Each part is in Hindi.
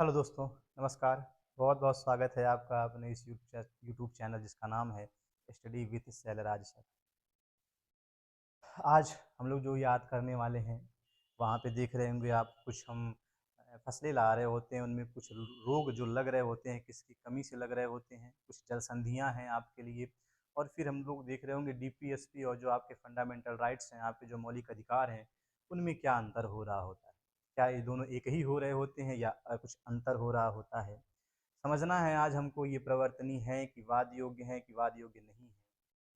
हेलो दोस्तों, नमस्कार। बहुत बहुत स्वागत है आपका अपने इस यूट्यूब चैनल जिसका नाम है स्टडी विथ शैलराज सर। आज हम लोग जो याद करने वाले हैं, वहाँ पे देख रहे होंगे आप, कुछ हम फसलें ला रहे होते हैं, उनमें कुछ रोग जो लग रहे होते हैं, किसकी कमी से लग रहे होते हैं, कुछ जल संधियाँ हैं आपके लिए। और फिर हम लोग देख रहे होंगे डीपीएसपी और जो आपके फंडामेंटल राइट्स हैं, आपके जो मौलिक अधिकार हैं, उनमें क्या अंतर हो रहा होता है। क्या ये दोनों एक ही हो रहे होते हैं या कुछ अंतर हो रहा होता है। समझना है आज हमको, ये प्रवर्तनीय है कि वाद योग्य है कि वाद योग्य नहीं है।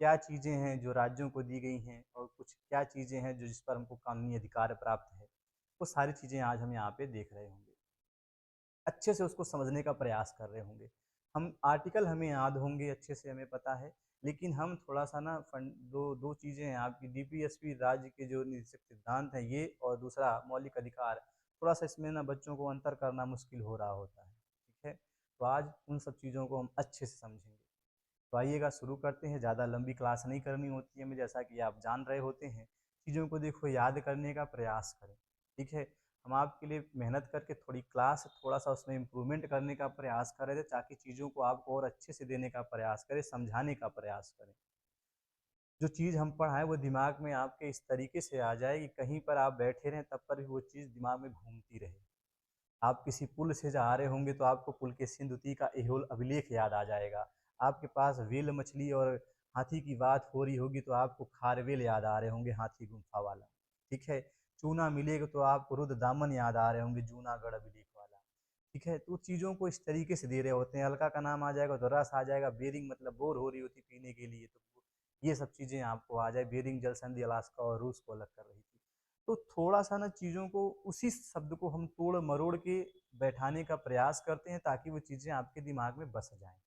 क्या चीज़ें हैं जो राज्यों को दी गई हैं और कुछ क्या चीज़ें हैं जो जिस पर हमको कानूनी अधिकार प्राप्त है। वो सारी चीज़ें आज हम यहाँ पे देख रहे होंगे, अच्छे से उसको समझने का प्रयास कर रहे होंगे। हम आर्टिकल हमें याद होंगे, अच्छे से हमें पता है, लेकिन हम थोड़ा सा ना फंड दो दो चीज़ें हैं आपकी, डीपीएसपी राज्य के जो निश्चित सिद्धांत हैं ये, और दूसरा मौलिक अधिकार, थोड़ा सा इसमें ना बच्चों को अंतर करना मुश्किल हो रहा होता है। ठीक है, तो आज उन सब चीज़ों को हम अच्छे से समझेंगे। तो आइएगा शुरू करते हैं। ज़्यादा लंबी क्लास नहीं करनी होती है हमें, जैसा कि आप जान रहे होते हैं। चीज़ों को देखो, याद करने का प्रयास करें। ठीक है, हम आपके लिए मेहनत करके थोड़ी क्लास थोड़ा सा उसमें इम्प्रूवमेंट करने का प्रयास कर रहे थे, ताकि चीज़ों को आपको और अच्छे से देने का प्रयास करें, समझाने का प्रयास करें। जो चीज़ हम पढ़ाएं वो दिमाग में आपके इस तरीके से आ जाए कि कहीं पर आप बैठे रहें तब पर भी वो चीज़ दिमाग में घूमती रहे। आप किसी पुल से जा रहे होंगे तो आपको पुल के सिंधुती का एहोल अभिलेख याद आ जाएगा। आपके पास व्हेल मछली और हाथी की बात हो रही होगी तो आपको खारवेल याद आ रहे होंगे, हाथी गुम्फा वाला। ठीक है, चूना मिलेगा तो आपको रुद्र दामन याद आ रहे होंगे, जूनागढ़ अभिलेख वाला। ठीक है, तो चीज़ों को इस तरीके से दे रहे होते हैं। अलका का नाम आ जाएगा तो रस आ जाएगा, बेरिंग मतलब बोर हो रही होती पीने के लिए, तो ये सब चीज़ें आपको आ जाए। बेरिंग जल संधि अलास्का और रूस को अलग कर रही थी। तो थोड़ा सा ना चीज़ों को, उसी शब्द को हम तोड़ मरोड़ के बैठाने का प्रयास करते हैं ताकि वो चीज़ें आपके दिमाग में बस जाएं।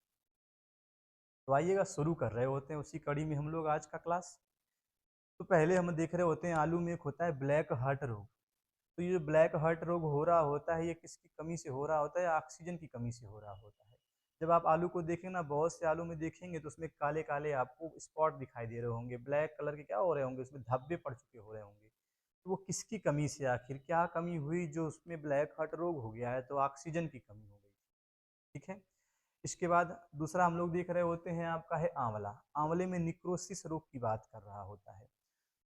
तो आइएगा शुरू कर रहे होते हैं उसी कड़ी में हम लोग आज का क्लास। तो पहले हम देख रहे होते हैं आलू में एक होता है ब्लैक हार्ट रोग। तो ये जो ब्लैक हार्ट रोग हो रहा होता है, ये किसकी कमी से हो रहा होता है? ऑक्सीजन की कमी से हो रहा होता है। जब आप आलू को देखें ना, बहुत से आलू में देखेंगे तो उसमें काले काले आपको स्पॉट दिखाई दे रहे होंगे, ब्लैक कलर के क्या हो रहे होंगे, उसमें धब्बे पड़ चुके हो रहे होंगे। तो वो किसकी कमी से, आखिर क्या कमी हुई जो उसमें ब्लैक हार्ट रोग हो गया है? तो ऑक्सीजन की कमी हो गई। ठीक है, इसके बाद दूसरा हम लोग देख रहे होते हैं, आपका है आंवला। आंवले में निक्रोसिस रोग की बात कर रहा होता है।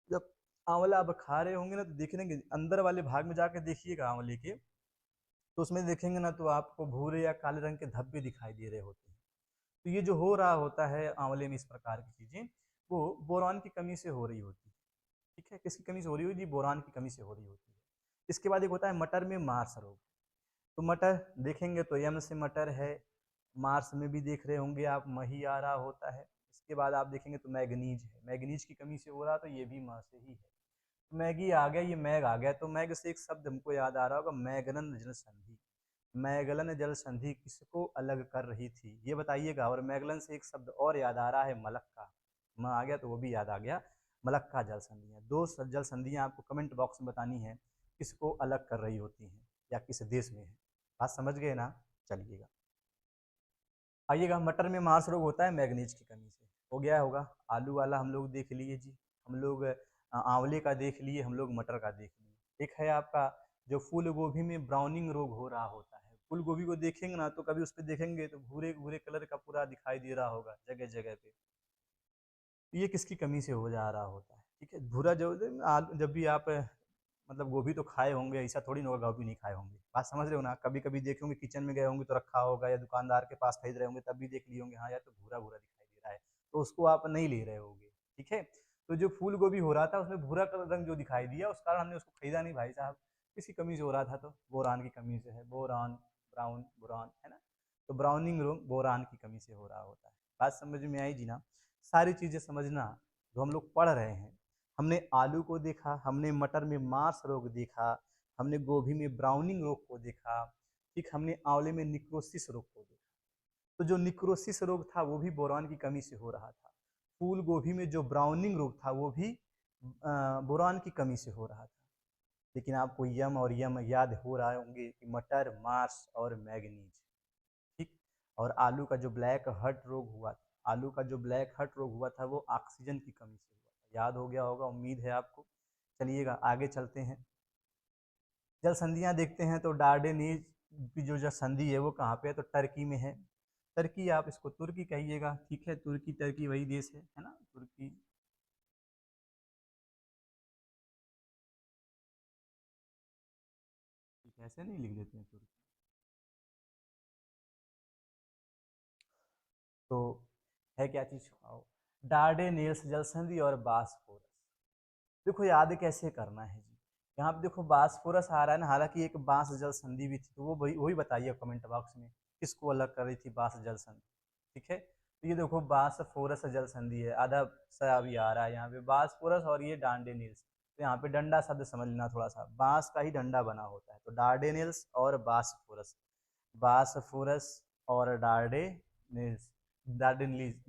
जब आंवला आप खा रहे होंगे ना तो देखेंगे अंदर वाले भाग में जाकर देखिएगा आंवले के, तो उसमें देखेंगे ना तो आपको भूरे या काले रंग के धब्बे दिखाई दे रहे होते हैं। तो ये जो हो रहा होता है आंवले में, इस प्रकार की चीजें, वो बोरान की कमी से हो रही होती है। ठीक है, किसकी कमी से हो रही होती है? बोरान की कमी से हो रही होती है। इसके बाद एक होता है मटर में मार्स रोग। तो मटर देखेंगे तो यम से मटर है, मार्स में भी देख रहे होंगे आप मही आ रहा होता है। इसके बाद आप देखेंगे तो मैग्नीज है, मैग्नीज की कमी से हो रहा, तो ये भी म से ही है। मैगी आ गया, ये मैग आ गया, तो मैग से एक शब्द हमको याद आ रहा होगा, मैगलन जल संधि। मैगलन जल संधि किसको अलग कर रही थी ये बताइएगा। और मैगलन से एक शब्द और याद आ रहा है, मलक्का। म आ गया तो वो भी याद आ गया, मलक्का जल संधियाँ। दो जल संधियाँ आपको कमेंट बॉक्स में बतानी है, किसको अलग कर रही होती हैं या किस देश में है। बात समझ गए ना? चलिएगा, आइएगा। मटर में मार्स रोग होता है मैग्नीज की कमी से। हो गया होगा। आलू वाला हम लोग देख लिए जी, हम लोग आंवले का देख लिए, हम लोग मटर का देख लिए। एक है आपका जो फूल गोभी में ब्राउनिंग रोग हो रहा होता है। फूल गोभी को देखेंगे ना तो कभी उस पर देखेंगे तो भूरे भूरे कलर का पूरा दिखाई दे रहा होगा जगह जगह पे। ये किसकी कमी से हो जा रहा होता है? ठीक है, भूरा जो जब भी आप मतलब गोभी तो खाए होंगे, ऐसा थोड़ी ना होगा गोभी नहीं खाए होंगे। बात समझ रहे हो ना? कभी कभी देखे होंगे किचन में गए होंगे तो रखा होगा, या दुकानदार के पास खरीद रहे होंगे तब भी देख लिए होंगे, हाँ यार तो भूरा भूरा दिखाई दे रहा है, तो उसको आप नहीं ले रहे होंगे। ठीक है, तो जो फूल गोभी हो रहा था उसमें भूरा रंग जो दिखाई दिया, उस कारण हमने उसको खरीदा नहीं भाई साहब। किसकी कमी से हो रहा था? तो बोरान की कमी से है। बोरान, ब्राउन बोरान है ना, तो ब्राउनिंग रोग बोरान की कमी से हो रहा होता है। बात समझ में आई जी ना? सारी चीज़ें समझना जो हम लोग पढ़ रहे हैं। हमने आलू को देखा, हमने मटर में मार्स रोग देखा, हमने गोभी में ब्राउनिंग रोग को देखा, ठीक, हमने आंवले में निक्रोसिस रोग को देखा। तो जो निक्रोसिस रोग था वो भी बोरान की कमी से हो रहा था। फूल गोभी में जो ब्राउनिंग रोग था वो भी बोरान की कमी से हो रहा था। लेकिन आपको यम और यम याद हो रहा होंगे कि मटर, मार्स और मैग्नीज। ठीक, और आलू का जो ब्लैक हर्ट रोग हुआ था, आलू का जो ब्लैक हर्ट रोग हुआ था वो ऑक्सीजन की कमी से हुआ था। याद हो गया होगा, उम्मीद है आपको। चलिएगा आगे चलते हैं। जल संधियाँ देखते हैं तो डार्डेनीज की जो संधि है वो कहाँ पे है, तो टर्की में है। टर्की, आप इसको तुर्की कहिएगा, ठीक है, तुर्की टर्की वही देश है ना, तुर्की। ठीक है, ऐसे नहीं लिख देते हैं तुर्की। तो है क्या चीज, आओ, डार्डेनियल्स जल संधि और बासफोरस। देखो याद कैसे करना है जी, यहाँ पे देखो बासफोरस आ रहा है ना, हालांकि एक बांस जल संधि भी थी, तो वो वही वही बताइए कमेंट बॉक्स में, किसको अलग कर रही थी बांस जल संधि। ठीक है, तो ये देखो बासफोरस जल संधि है, आधा सा भी आ रहा है यहाँ पे बासफोरस, और ये डार्डेनियल्स। तो यहाँ पे डंडा शब्द समझ लेना थोड़ा सा, बांस का ही डंडा बना होता है, तो डार्डेनियल्स और बासफोरस, बासफोरस और डार्डेनियल्स, डार्डेन लीज,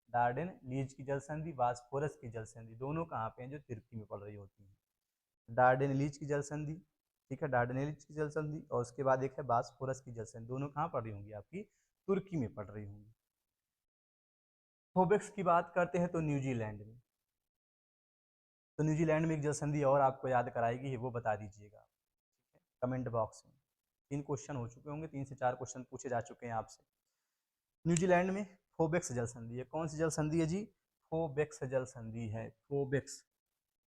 डार्डेन लीज की जल संधि, बासफोरस की जल संधि, दोनों कहाँ पे हैं, जो तुर्की में पड़ रही होती है। डार्डेन लीज की जल संधि, ठीक है, डार्डेन लीज की जल संधि, और उसके बाद एक है बासफोरस की जल संधि, दोनों कहाँ पड़ रही होंगी, आपकी तुर्की में पड़ रही होंगी। फोबेक्स की बात करते हैं तो न्यूजीलैंड में, तो न्यूजीलैंड में एक जल संधि और आपको याद कराएगी, वो बता दीजिएगा कमेंट बॉक्स में। 3 क्वेश्चन हो चुके होंगे, 3 से 4 क्वेश्चन पूछे जा चुके हैं आपसे। न्यूजीलैंड में फोबेक्स जल संधि है, कौन सी जल संधि है जी, फोबेक्स जल संधि है, फोबेक्स,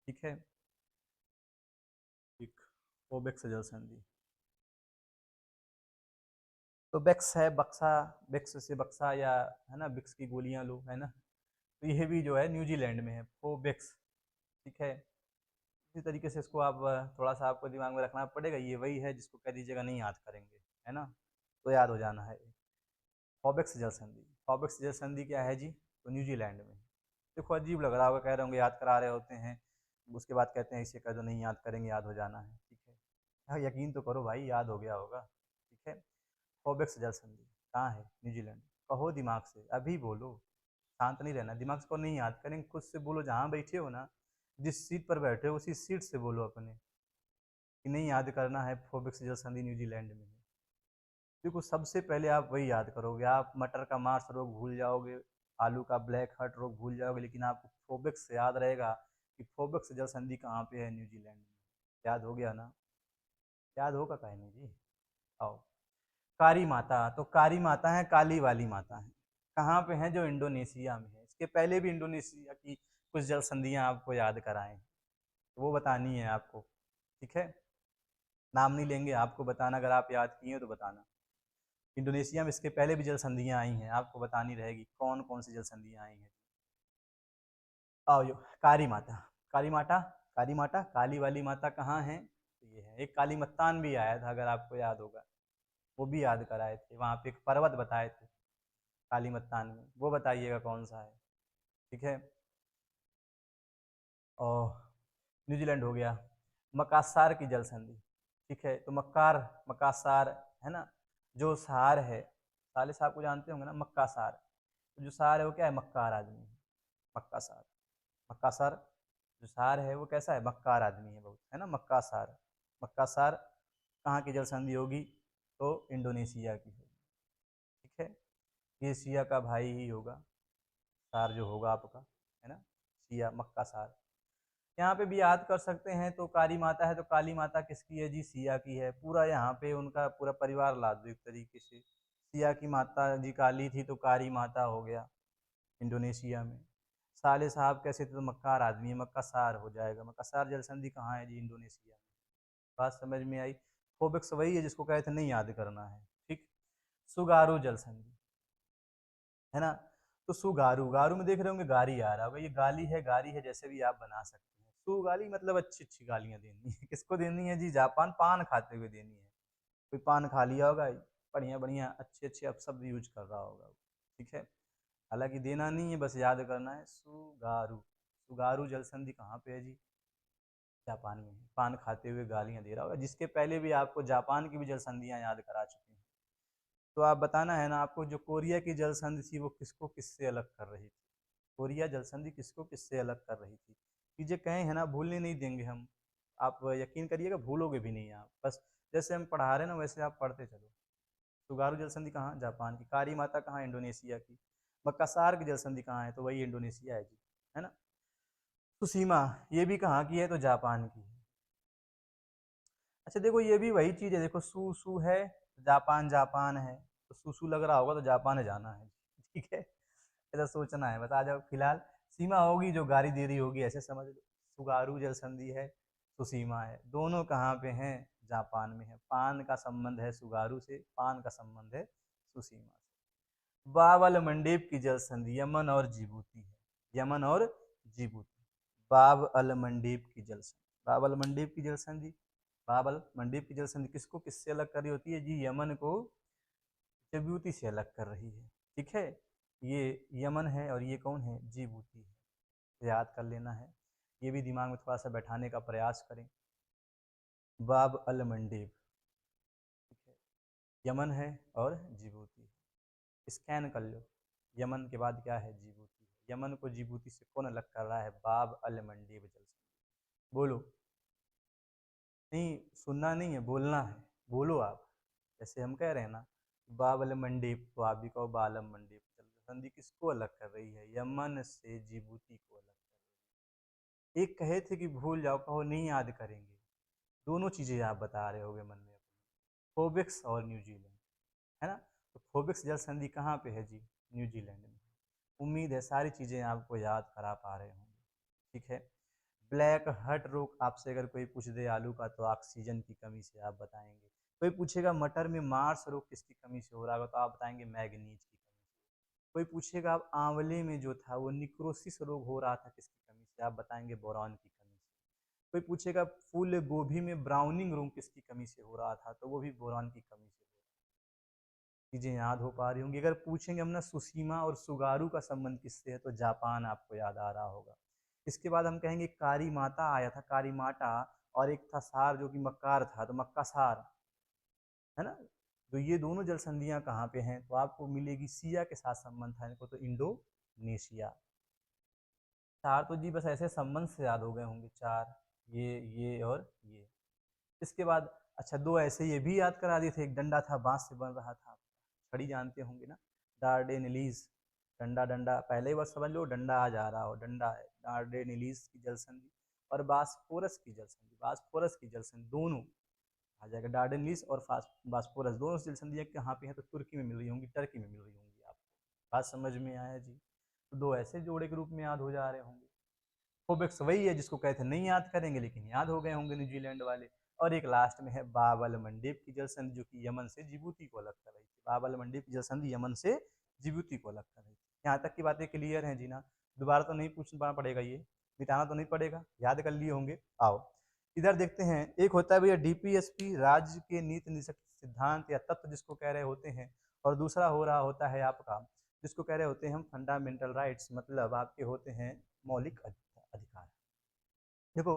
ठीक है, ठीक, फोबेक्स जल संधि। तो बेक्स है बक्सा, बेक्स से बक्सा, या है ना, बिक्स की गोलियां लो, है ना, तो यह भी जो है न्यूजीलैंड में है, फोबेक्स, ठीक है। इसी तरीके से इसको आप थोड़ा सा आपको दिमाग में रखना पड़ेगा, ये वही है जिसको कह दीजिएगा नहीं याद करेंगे, है ना, तो याद हो जाना है। फॉबेक्स जल संधि, फॉबेक्स जल संधि क्या है जी, तो न्यूजीलैंड में। देखो अजीब लग रहा होगा, कह रहे होंगे याद करा रहे होते हैं, उसके बाद कहते हैं इसे कह दो नहीं याद करेंगे, याद हो जाना है, ठीक है। हाँ, यकीन तो करो भाई, याद हो गया होगा, ठीक है। फॉबेक्स जल संधि कहाँ है, न्यूजीलैंड। कहो दिमाग से, अभी बोलो, शांत नहीं रहना, दिमाग से को नहीं याद करेंगे, खुद से बोलो, जहाँ बैठे हो ना, जिस सीट पर बैठे हो उसी सीट से बोलो अपने, कि नहीं याद करना है, फोबिक्स जल संधि न्यूजीलैंड में है। देखो सबसे पहले आप वही याद करोगे, आप मटर का मार्स रोग भूल जाओगे, आलू का ब्लैक हार्ट रोग भूल जाओगे, लेकिन आपको फोबिक्स से याद रहेगा कि फोबिक्स जल संधि कहाँ पे है, न्यूजीलैंड में। याद हो गया ना, याद होगा काहे नहीं जी। आओ, कारी माता, तो कारी माता है, काली वाली माता है, कहाँ पे है, जो इंडोनेशिया में है। इसके पहले भी इंडोनेशिया की कुछ जल संधियाँ आपको याद कराएं, तो वो बतानी है आपको, ठीक है। नाम नहीं लेंगे, आपको बताना, अगर आप याद किए तो बताना। इंडोनेशिया में इसके पहले भी जल संधियाँ आई हैं, आपको बतानी रहेगी कौन कौन सी जल संधियाँ आई हैं। आओ यो, कारी माता, काली माता, काली माता, काली वाली माता कहाँ है, तो ये है। एक काली मत्तान भी आया था, अगर आपको याद होगा, वो भी याद कराए थे, वहाँ पे एक पर्वत बताए थे काली मत्तान में, वो बताइएगा कौन सा है, ठीक है। और न्यूजीलैंड हो गया। मकासार की जल संधि, ठीक है, तो मक्कार, मकासार, है ना, जो सार है, साले साहब को जानते होंगे ना, मक्कासार, तो जो सार है वो क्या है, मक्कार आदमी है, मक्कासार, मक्कासार, जो सार है वो कैसा है, मक्कार आदमी है बहुत, है ना, मक्कासार, मक्कासार कहाँ की जल संधि होगी, तो इंडोनेशिया की होगी, ठीक है। ये एशिया का भाई ही होगा, सार जो होगा आपका, है ना, सिया, मक्कासार। यहाँ पे भी याद कर सकते हैं, तो काली माता है, तो काली माता किसकी है जी, सिया की है, पूरा यहाँ पे उनका पूरा परिवार ला दो एक तरीके से, सिया की माता जी काली थी, तो काली माता हो गया इंडोनेशिया में। साले साहब कैसे थे, तो मक्कार आदमी है, मक्कासार हो जाएगा, मक्कासार जल संधि कहाँ है जी, इंडोनेशिया में। बात समझ में आई। फोबिक्स वही है जिसको कहते नहीं याद करना है, ठीक। सुगारू जल संधि, है ना, तो सुगारू, गारू में देख रहे होंगे गारी आ रहा होगा, ये गाली है, गारी है, जैसे भी आप बना सकते हैं। सुगाली मतलब अच्छी अच्छी गालियां देनी है, किसको देनी है जी, जापान, पान खाते हुए देनी है, कोई पान खा लिया होगा, बढ़िया बढ़िया अच्छे अच्छे अब शब्द यूज कर रहा होगा, ठीक है। हालांकि देना नहीं है, बस याद करना है। सुगारू, सुगारू जल संधि कहाँ पे है जी, जापान में है, पान खाते हुए गालियां दे रहा होगा, जिसके पहले भी आपको जापान की भी जल संधियां याद करा चुके हैं। तो आप बताना है ना आपको, जो कोरिया की जल संधि थी वो किसको किससे अलग कर रही थी, कोरिया जल संधि किसको किससे अलग कर रही थी। चीजें कहें है ना, भूलने नहीं देंगे हम, आप यकीन करिएगा, भूलोगे भी नहीं आप, बस जैसे हम पढ़ा रहे हैं ना वैसे आप पढ़ते चलो। सुगारू जल संधि कहाँ, जापान की। कारी माता कहाँ, इंडोनेशिया की। मक्कासार की जल संधि कहाँ है, तो वही इंडोनेशिया है जी, है ना। सुसीमा, ये भी कहाँ की है, तो जापान की है। अच्छा देखो ये भी वही चीज़ है, देखो सू सू है, जापान जापान है, तो सू सू लग रहा होगा तो जापान जाना है, ठीक है। ऐसा सोचना है, बता जाओ फिलहाल सीमा होगी जो गाड़ी दे रही होगी, ऐसे समझ लो। सुगारू जल संधि है, सुसीमा है, दोनों कहाँ पे हैं? जापान में है। पान का संबंध है सुगारू से, पान का संबंध है सुसीमा से। बाब अल मंडेब की जल संधि यमन और जिबूती है, यमन और जिबूती। बाब अल मंडेब की जल संधि, बाब अल मंडेब की जल संधि, बाब अल मंडेब की जल संधि किसको किससे अलग कर रही होती है जी? यमन को जिबूती से अलग कर रही है, ठीक है। ये यमन है और ये कौन है? जिबूती है, याद कर लेना है। ये भी दिमाग में थोड़ा सा बैठाने का प्रयास करें। बाब अल मंडेब, ठीक है, यमन है और जिबूती है। स्कैन कर लो, यमन के बाद क्या है? जिबूती है। यमन को जिबूती से कौन अलग कर रहा है? बाब अल मंडेब जल संधि। बोलो। नहीं सुनना नहीं है, बोलना है, बोलो आप। जैसे हम कह रहे हैं ना बाबल मंडीप, तो आप भी कहो बालम मंडीप। संधि किसको अलग कर रही है? यमन से जिबूती को अलग कर रही है। एक कहे थे कि भूल जाओ, कहो नहीं याद करेंगे। दोनों चीजें आप बता रहे होगे मन में अपने, फोबिक्स और न्यूजीलैंड, है ना। तो फोबिक्स जल संधि कहाँ पे है जी? न्यूजीलैंड में। उम्मीद है सारी चीजें आपको याद करा पा रहे होंगे, ठीक है। ब्लैक हर्ट रोग आपसे अगर कोई पूछ दे आलू का, तो ऑक्सीजन की कमी से आप बताएंगे। कोई पूछेगा मटर में मार्स रोग किसकी कमी से हो रहा होगा, तो आप बताएंगे मैग्नीज की कमी से। कोई पूछेगा अब आंवले में जो था वो निक्रोसिस रोग हो रहा था किसकी कमी से, आप बताएंगे बोरॉन की कमी से। कोई पूछेगा फूल गोभी में ब्राउनिंग रोग किसकी कमी से हो रहा था, तो वो भी बोरॉन की कमी से हो रहा था। चीजें याद हो पा रही होंगी। अगर पूछेंगे हम ना सुसीमा और सुगारू का संबंध किससे है, तो जापान आपको याद आ रहा होगा। इसके बाद हम कहेंगे कारी माता आया था, कारी माटा, और एक था सार जो कि मक्कार था, तो मक्का सार, है ना। तो ये दोनों जल संधियां कहाँ पे हैं? तो आपको मिलेगी सिया के साथ संबंध था इनको, तो इंडोनेशिया। चार तो जी बस ऐसे संबंध से याद हो गए होंगे, चार, ये और ये। इसके बाद अच्छा दो ऐसे ये भी याद करा दिए थे, एक डंडा था बांस से बन रहा था, छड़ी जानते होंगे ना, डार्डेनिलीज। डंडा डंडा पहले ही बस समझ लो, डंडा आ जा रहा हो, डंडा है, डार्डेनिलीज की जल संधि। और बास्फोरस की जल संधि, बास्फोरस की जल संधि दोनों आ जाएगा। डार्डेनिलीज और बास्फोरस दोनों जल संधियाँ कहाँ पे हैं? तो तुर्की में मिल रही होंगी, टर्की में मिल रही होंगी आपको। बात समझ में आया जी? तो दो ऐसे जोड़े के रूप में याद हो जा रहे होंगे। फोबिक्स वही है जिसको कहते हैं नहीं याद करेंगे, लेकिन याद हो गए होंगे न्यूजीलैंड वाले। और एक लास्ट में है बाबल मंडीप की जल संधि, जो कि यमन से जिबूती को अलग कर रही थी। बाबल मंडीप की जल संधि यमन से जिबूती को अलग कर रही थी। यहाँ तक की बातें क्लियर हैं जी ना? दोबारा तो नहीं पूछना पड़ेगा, ये मिटाना तो नहीं पड़ेगा, याद कर लिए होंगे। आओ इधर देखते हैं। एक होता है भैया डीपीएसपी, राज्य के नीति निषेध सिद्धांत या तत्व जिसको कह रहे होते हैं। और दूसरा हो रहा होता है आपका जिसको कह रहे होते हैं हम फंडामेंटल राइट्स, मतलब आपके होते हैं मौलिक अधिकार। देखो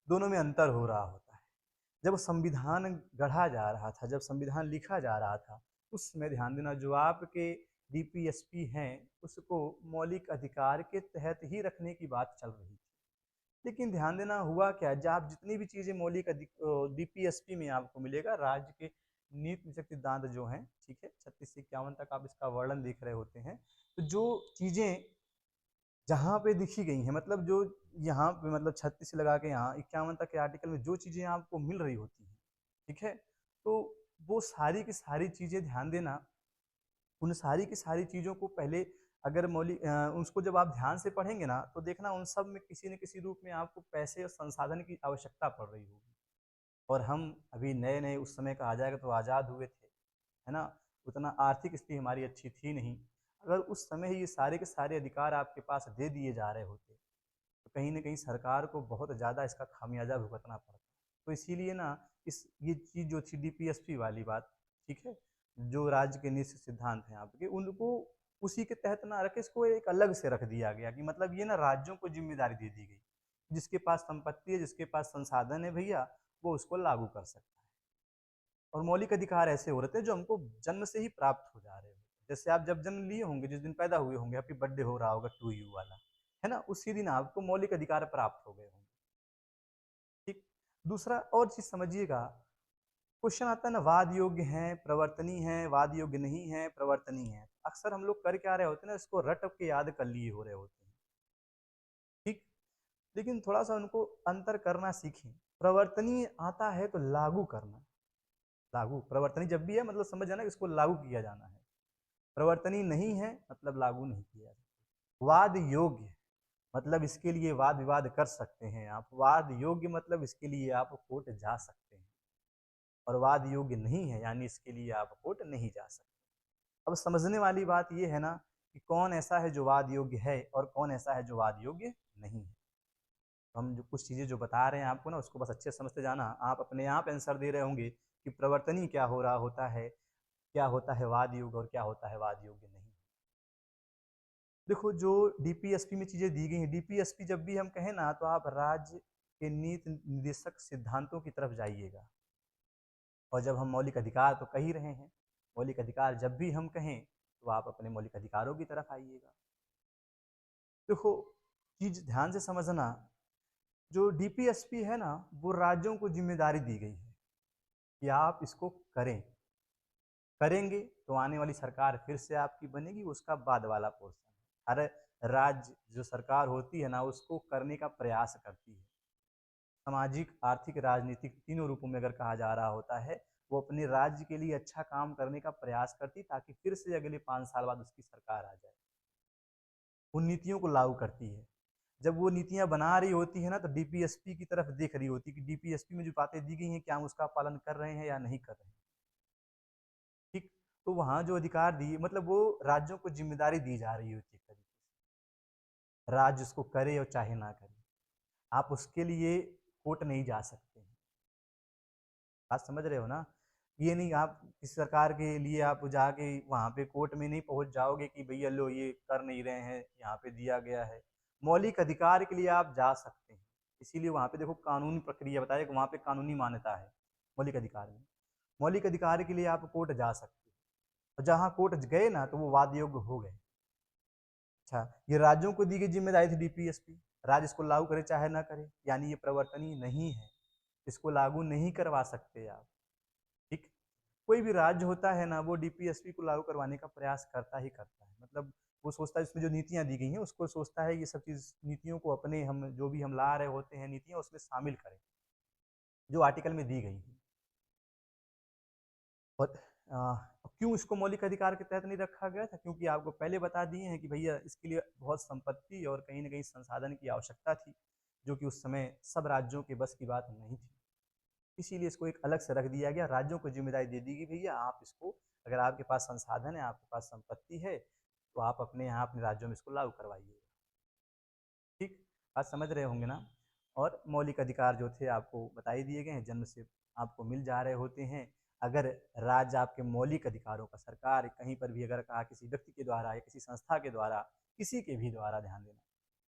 दोनों में अंतर हो रहा होता है। जब संविधान गढ़ा जा रहा था, जब संविधान लिखा जा रहा था, उस समय ध्यान देना जो आपके डीपीएसपी हैं उसको मौलिक अधिकार के तहत ही रखने की बात चल रही थी। लेकिन ध्यान देना हुआ क्या, जब आप जितनी भी चीजें मौलिक डीपीएसपी में आपको मिलेगा, राज्य के नीति निषेध सिद्धांत जो हैं, ठीक है, 36 से 51 तक आप इसका वर्णन देख रहे होते हैं। तो जो चीजें जहाँ पे दिखी गई हैं, मतलब जो यहाँ पे मतलब 36 से लगा के यहाँ 51 तक के आर्टिकल में जो चीज़ें आपको मिल रही होती हैं, ठीक है, तो वो सारी की सारी चीज़ें ध्यान देना, उन सारी की सारी चीज़ों को पहले अगर मौलिक उसको जब आप ध्यान से पढ़ेंगे ना, तो देखना उन सब में किसी न किसी रूप में आपको पैसे और संसाधन की आवश्यकता पड़ रही होगी। और हम अभी नए नए उस समय कहा जाएगा तो आज़ाद हुए थे, है ना। उतना आर्थिक स्थिति हमारी अच्छी थी नहीं। अगर उस समय ही ये सारे के सारे अधिकार आपके पास दे दिए जा रहे होते, तो कहीं ना कहीं सरकार को बहुत ज़्यादा इसका खामियाजा भुगतना पड़ता। तो इसीलिए ना इस ये चीज़ जो थी डीपीएसपी वाली बात, ठीक है, जो राज्य के निश्चित सिद्धांत हैं आपके, उनको उसी के तहत ना रखे, इसको एक अलग से रख दिया गया कि मतलब ये ना राज्यों को जिम्मेदारी दे दी गई, जिसके पास संपत्ति है, जिसके पास संसाधन है भैया, वो उसको लागू कर सकता है। और मौलिक अधिकार ऐसे हो रहे थे जो हमको जन्म से ही प्राप्त हो जा रहे हो। जैसे आप जब जन्म लिए होंगे, जिस दिन पैदा हुए होंगे, हैप्पी बर्थडे हो रहा होगा टू यू वाला, है ना, उसी दिन आपको मौलिक अधिकार प्राप्त हो गए होंगे। ठीक। दूसरा और चीज समझिएगा, क्वेश्चन आता है ना, वाद योग्य है प्रवर्तनीय है, वाद योग्य नहीं है प्रवर्तनीय है। अक्सर हम लोग कर क्या रहे होते हैं ना, इसको रट के याद कर लिए हो रहे होते हैं, ठीक। लेकिन थोड़ा सा उनको अंतर करना सीखें। प्रवर्तनीय आता है तो लागू करना, लागू प्रवर्तनीय जब भी है मतलब समझ जाना कि इसको लागू किया जाना है, प्रवर्तनीय नहीं है मतलब लागू नहीं किया जाता। वाद योग्य मतलब इसके लिए वाद विवाद कर सकते हैं आप, वाद योग्य मतलब इसके लिए आप कोर्ट जा सकते हैं, और वाद योग्य नहीं है यानी इसके लिए आप कोर्ट नहीं जा सकते। अब समझने वाली बात यह है ना कि कौन ऐसा है जो वाद योग्य है और कौन ऐसा है जो वाद योग्य नहीं है। तो हम जो कुछ चीज़ें जो बता रहे हैं आपको ना उसको बस अच्छे से समझते जाना, आप अपने आप आंसर दे रहे होंगे कि प्रवर्तनीय क्या हो रहा होता है, क्या होता है वाद योग्य और क्या होता है वाद योग्य नहीं। देखो जो डीपीएसपी में चीज़ें दी गई हैं, डीपीएसपी जब भी हम कहें ना तो आप राज्य के नीति निर्देशक सिद्धांतों की तरफ जाइएगा, और जब हम मौलिक अधिकार तो कह ही रहे हैं, मौलिक अधिकार जब भी हम कहें तो आप अपने मौलिक अधिकारों की तरफ आइएगा। देखो चीज ध्यान से समझना, जो डीपीएसपी है ना वो राज्यों को जिम्मेदारी दी गई है कि आप इसको करें, करेंगे तो आने वाली सरकार फिर से आपकी बनेगी, उसका बाद वाला पोर्शन हर राज्य जो सरकार होती है ना उसको करने का प्रयास करती है। सामाजिक आर्थिक राजनीतिक तीनों रूपों में अगर कहा जा रहा होता है, वो अपने राज्य के लिए अच्छा काम करने का प्रयास करती ताकि फिर से अगले 5 साल बाद उसकी सरकार आ जाए, उन नीतियों को लागू करती है। जब वो नीतियां बना रही होती है ना तो डीपीएसपी की तरफ देख रही होती है कि डीपीएसपी में जो बातें दी गई हैं क्या हम उसका पालन कर रहे हैं या नहीं कर रहे हैं। ठीक, तो वहां जो अधिकार दी मतलब वो राज्यों को जिम्मेदारी दी जा रही होती है एक तरीके से, राज्य उसको करे और चाहे ना करे, आप उसके लिए कोर्ट नहीं जा सकते हैं। बात समझ रहे हो ना, ये नहीं आप किसी सरकार के लिए आप जाके वहां पे कोर्ट में नहीं पहुंच जाओगे कि भैया लो ये कर नहीं रहे हैं, यहाँ पे दिया गया है। मौलिक अधिकार के लिए आप जा सकते हैं, इसीलिए वहां पे देखो कानूनी प्रक्रिया बताया कि वहां पे कानूनी मान्यता है मौलिक अधिकार में, मौलिक अधिकार के लिए आप कोर्ट जा सकते हैं, और जहाँ कोर्ट गए ना तो वो वाद योग्य हो गए। अच्छा, ये राज्यों को दी गई जिम्मेदारी थी डीपीएसपी, राज्य इसको लागू करे चाहे ना करे, यानी ये प्रवर्तनीय नहीं है, इसको लागू नहीं करवा सकते आप। ठीक, कोई भी राज्य होता है ना वो डीपीएसपी को लागू करवाने का प्रयास करता ही करता है, मतलब वो सोचता है इसमें जो नीतियां दी गई हैं उसको सोचता है ये सब चीज नीतियों को अपने हम जो भी हम ला रहे होते हैं नीतियां उसमें शामिल करें जो आर्टिकल में दी गई हैं। और क्यों इसको मौलिक अधिकार के तहत नहीं रखा गया था, क्योंकि आपको पहले बता दिए हैं कि भैया इसके लिए बहुत संपत्ति और कहीं ना कहीं संसाधन की आवश्यकता थी, जो कि उस समय सब राज्यों के बस की बात नहीं थी, इसीलिए इसको एक अलग से रख दिया गया, राज्यों को जिम्मेदारी दे दी गई भैया आप इसको, अगर आपके पास संसाधन है आपके पास संपत्ति है तो आप अपने यहाँ अपने राज्यों में इसको लागू करवाइए। ठीक, बात समझ रहे होंगे ना। और मौलिक अधिकार जो थे आपको बता ही दिए गए हैं, जन्म से आपको मिल जा रहे होते हैं। अगर राज्य आपके मौलिक अधिकारों का, सरकार कहीं पर भी अगर कहा किसी व्यक्ति के द्वारा या किसी संस्था के द्वारा, किसी के भी द्वारा, ध्यान देना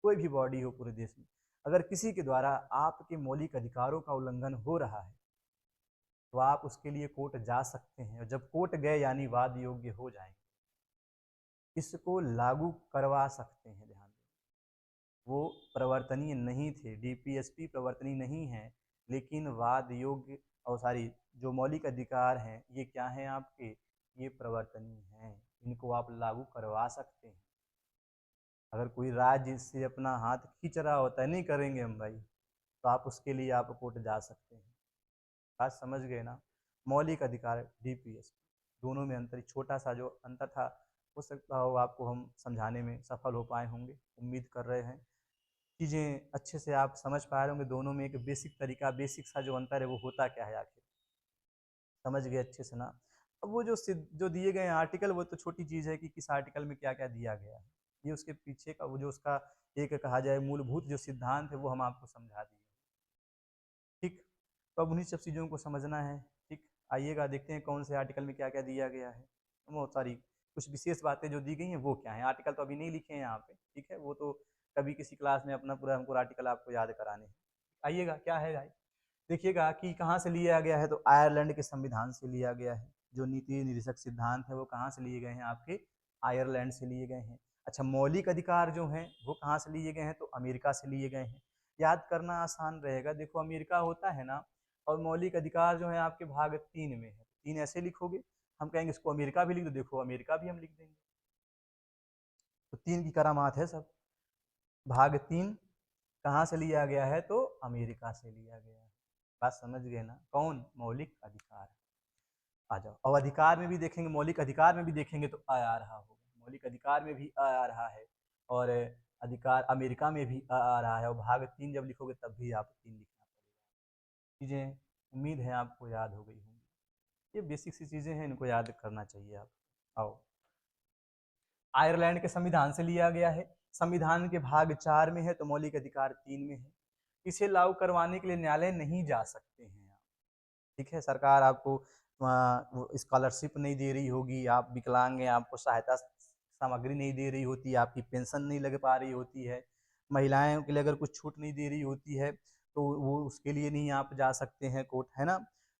कोई भी बॉडी हो पूरे देश में, अगर किसी के द्वारा आपके मौलिक अधिकारों का उल्लंघन हो रहा है तो आप उसके लिए कोर्ट जा सकते हैं, और जब कोर्ट गए यानी वाद योग्य हो जाएंगे, इसको लागू करवा सकते हैं। ध्यान दें वो प्रवर्तनीय नहीं थे, डीपीएसपी प्रवर्तनीय नहीं है, लेकिन वाद योग्य और सारी जो मौलिक अधिकार हैं ये क्या हैं आपके, ये प्रवर्तनीय हैं, इनको आप लागू करवा सकते हैं। अगर कोई राज्य से अपना हाथ खींच रहा होता है नहीं करेंगे हम भाई, तो आप उसके लिए आप कोर्ट जा सकते हैं। बात समझ गए ना, मौलिक अधिकार डीपीएस दोनों में अंतर, छोटा सा जो अंतर था हो सकता हो आपको हम समझाने में सफल हो पाए होंगे, उम्मीद कर रहे हैं चीज़ें अच्छे से आप समझ पाए होंगे, दोनों में एक बेसिक तरीका, बेसिक सा जो अंतर है वो होता क्या है आखिर, समझ गए अच्छे से ना। अब वो जो दिए गए आर्टिकल वो तो छोटी चीज़ है कि किस आर्टिकल में क्या क्या दिया गया है, ये उसके पीछे का वो जो उसका एक कहा जाए मूलभूत जो सिद्धांत है वो हम आपको समझा दिए। ठीक, तो अब उन्हीं सब चीज़ों को समझना है। ठीक, आइएगा देखते हैं कौन से आर्टिकल में क्या क्या दिया गया है, बहुत सारी कुछ विशेष बातें जो दी गई हैं वो क्या है, आर्टिकल तो अभी नहीं लिखे हैं यहाँ पे, ठीक है, वो तो कभी किसी क्लास में अपना पूरा हमको आर्टिकल आपको याद कराने हैं। आइएगा क्या है भाई, देखिएगा कि कहाँ से लिया गया है, तो आयरलैंड के संविधान से लिया गया है, जो नीति निर्देशक सिद्धांत है वो कहाँ से लिए गए हैं आपके, आयरलैंड से लिए गए हैं। अच्छा, मौलिक अधिकार जो हैं वो कहाँ से लिए गए हैं, तो अमेरिका से लिए गए हैं। याद करना आसान रहेगा, देखो अमेरिका होता है ना, और मौलिक अधिकार जो है आपके भाग 3 में है, 3 ऐसे लिखोगे, हम कहेंगे इसको अमेरिका भी लिख दो, देखो अमेरिका भी हम लिख देंगे, तो 3 की करामात है सब। भाग 3 कहाँ से लिया गया है, तो अमेरिका से लिया गया है। बात समझ गए ना? कौन? मौलिक अधिकार। आ जाओ। और अधिकार में भी देखेंगे, मौलिक अधिकार में भी देखेंगे तो आ रहा होगा। मौलिक अधिकार में भी आ रहा है, और अधिकार अमेरिका में भी आ रहा है, और भाग 3 जब लिखोगे तब भी आपको 3 लिखना पड़ेगा। चीज़ें उम्मीद है आपको याद हो गई होंगी। ये बेसिक सी चीज़ें हैं, इनको याद करना चाहिए आप। आओ, आयरलैंड के संविधान से लिया गया है। संविधान के भाग 4 में है तो मौलिक अधिकार 3 में है। इसे लागू करवाने के लिए न्यायालय नहीं जा सकते हैं आप। ठीक है, सरकार आपको स्कॉलरशिप नहीं दे रही होगी, आप विकलांग हैं, आपको सहायता सामग्री नहीं दे रही होती, आपकी पेंशन नहीं लग पा रही होती है, महिलाओं के लिए अगर कुछ छूट नहीं दे रही होती है तो वो उसके लिए नहीं आप जा सकते हैं कोर्ट, है ना?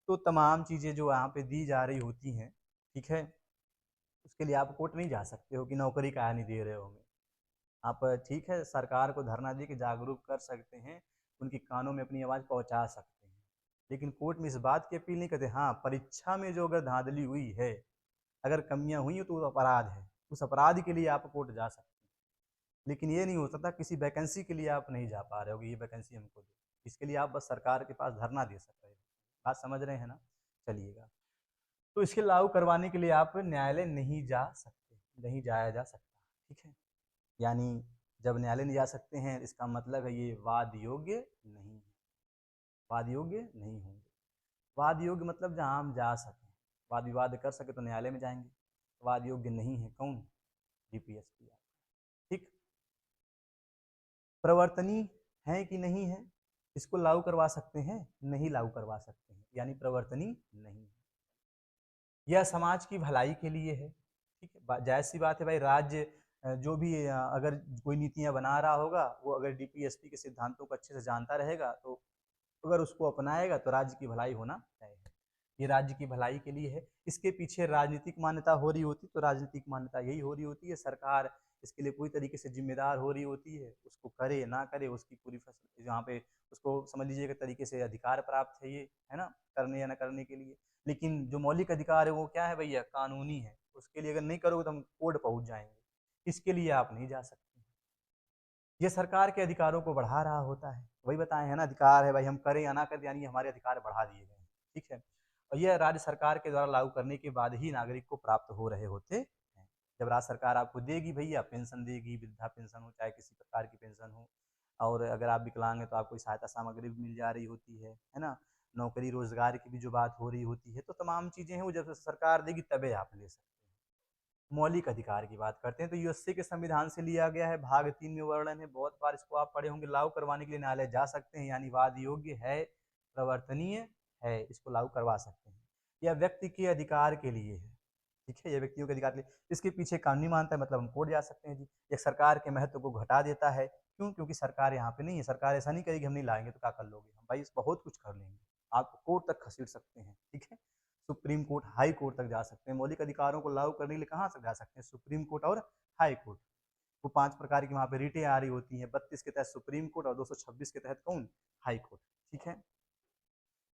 तो तमाम चीज़ें जो यहाँ पे दी जा रही होती हैं, ठीक है, उसके लिए आप कोर्ट नहीं जा सकते हो कि नौकरी काहे नहीं दे रहे हो हमें। आप ठीक है, सरकार को धरना दे के जागरूक कर सकते हैं, उनके कानों में अपनी आवाज़ पहुँचा सकते हैं। लेकिन कोर्ट में इस बात की अपील नहीं करते। हाँ, परीक्षा में जो अगर धाँधली हुई है, अगर कमियाँ हुई हैं तो वो अपराध है। उस अपराध के लिए आप कोर्ट जा सकते हैं। लेकिन ये नहीं हो सकता किसी वैकेंसी के लिए आप नहीं जा पा रहे हो कि ये वैकेंसी हमको दो। इसके लिए आप बस सरकार के पास धरना दे सकते हो। बात समझ रहे हैं ना? चलिएगा। तो इसके लागू करवाने के लिए आप न्यायालय नहीं जा सकते, नहीं जाया जा सकता। ठीक है? यानी जब न्यायालय नहीं जा सकते हैं, इसका मतलब है ये वाद योग्य नहीं है। वाद योग्य नहीं होंगे। वाद योग्य मतलब जहाँ हम जा सकें, वाद विवाद कर सके तो न्यायालय में जाएंगे। वाद योग्य नहीं है कौन? डीपीएसपी। ठीक। प्रवर्तनीय है कि नहीं है, इसको लागू करवा सकते हैं, नहीं लागू करवा सकते हैं, यानी प्रवर्तनीय नहीं है। यह समाज की भलाई के लिए है। ठीक है, जायज़ सी बात है भाई, राज्य जो भी अगर कोई नीतियाँ बना रहा होगा, वो अगर डीपीएसपी के सिद्धांतों को अच्छे से जानता रहेगा तो अगर उसको अपनाएगा तो राज्य की भलाई होना तय है। ये राज्य की भलाई के लिए है। इसके पीछे राजनीतिक मान्यता हो रही होती तो राजनीतिक मान्यता यही हो रही होती है, सरकार इसके लिए पूरी तरीके से जिम्मेदार हो रही होती है, उसको करे ना करे उसकी पूरी फसल जहाँ पे उसको समझ लीजिएगा तरीके से अधिकार प्राप्त है ये, है ना, करने या ना करने के लिए। लेकिन जो मौलिक अधिकार है वो क्या है भैया? कानूनी है। उसके लिए अगर नहीं करोगे तो हम कोर्ट पहुंच जाएंगे। इसके लिए आप नहीं जा सकते। ये सरकार के अधिकारों को बढ़ा रहा होता है। वही बताए हैं ना, अधिकार है भाई, हम करें या ना करें, यानी हमारे अधिकार बढ़ा दिए गए हैं। ठीक है, और यह राज्य सरकार के द्वारा लागू करने के बाद ही नागरिक को प्राप्त हो रहे होते हैं। जब राज्य सरकार आपको देगी भैया, पेंशन देगी, वृद्धा पेंशन हो चाहे किसी प्रकार की पेंशन हो, और अगर आप विकलांग हैं तो आपको सहायता सामग्री भी मिल जा रही होती है ना, नौकरी रोजगार की भी जो बात हो रही होती है, तो तमाम चीजें हैं वो जब सरकार देगी तबे आप ले सकते हैं। मौलिक अधिकार की बात करते हैं तो यूएसए के संविधान से लिया गया है, भाग 3 में वर्णन है, बहुत बार इसको आप पढ़े होंगे। लागू करवाने के लिए न्यायालय जा सकते हैं, यानी वाद योग्य है, प्रवर्तनीय है, इसको लागू करवा सकते हैं। यह व्यक्ति के अधिकार के लिए है। ठीक है, यह व्यक्तियों के अधिकार के लिए, इसके पीछे कानूनी मानता है, मतलब हम कोर्ट जा सकते हैं जी। ये सरकार के महत्व को घटा देता है। क्यों? क्योंकि सरकार यहाँ पे नहीं है। सरकार ऐसा नहीं करेगी हम नहीं लाएंगे तो क्या कर लोगे, हम भाई बहुत कुछ कर लेंगे, आप कोर्ट तक खसीट सकते हैं। ठीक है, सुप्रीम कोर्ट, हाई कोर्ट तक जा सकते हैं। मौलिक अधिकारों को लागू करने के लिए कहाँ तक जा सकते हैं? सुप्रीम कोर्ट और हाई कोर्ट। वो 5 प्रकार की वहाँ पे रिटें आ रही होती हैं। 32 के तहत सुप्रीम कोर्ट और 226 के तहत कौन? High court. ठीक है,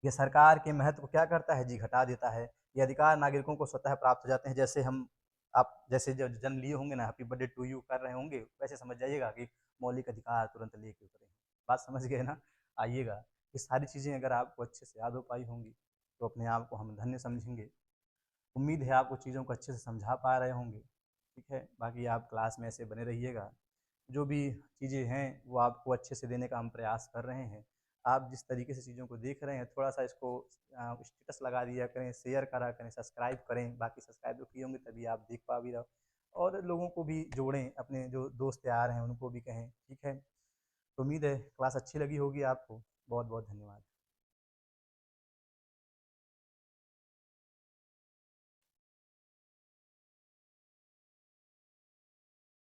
ये सरकार के महत्व को क्या करता है जी? घटा देता है। ये अधिकार नागरिकों को स्वतः प्राप्त हो जाते हैं। जैसे हम आप जैसे जब जन्म लिए होंगे ना, हैप्पी बर्थडे टू यू कर रहे होंगे, वैसे समझ जाइएगा कि मौलिक अधिकार तुरंत लेके उतरे। बात समझ गए ना? आइएगा, ये सारी चीज़ें अगर आपको अच्छे से याद हो पाई होंगी तो अपने आप को हम धन्य समझेंगे। उम्मीद है आपको चीज़ों को अच्छे से समझा पा रहे होंगे। ठीक है, बाकी आप क्लास में ऐसे बने रहिएगा। जो भी चीज़ें हैं वो आपको अच्छे से देने का हम प्रयास कर रहे हैं। आप जिस तरीके से चीज़ों को देख रहे हैं, थोड़ा-सा इसको स्टेटस लगा दिया करें, शेयर करा करें, सब्सक्राइब करें। बाकी सब्सक्राइब तो किए होंगे तभी आप देख पा भी रहे हो, और लोगों को भी जोड़ें, अपने जो दोस्त यार हैं उनको भी कहें। ठीक है, तो उम्मीद है क्लास अच्छी लगी होगी आपको। बहुत-बहुत धन्यवाद।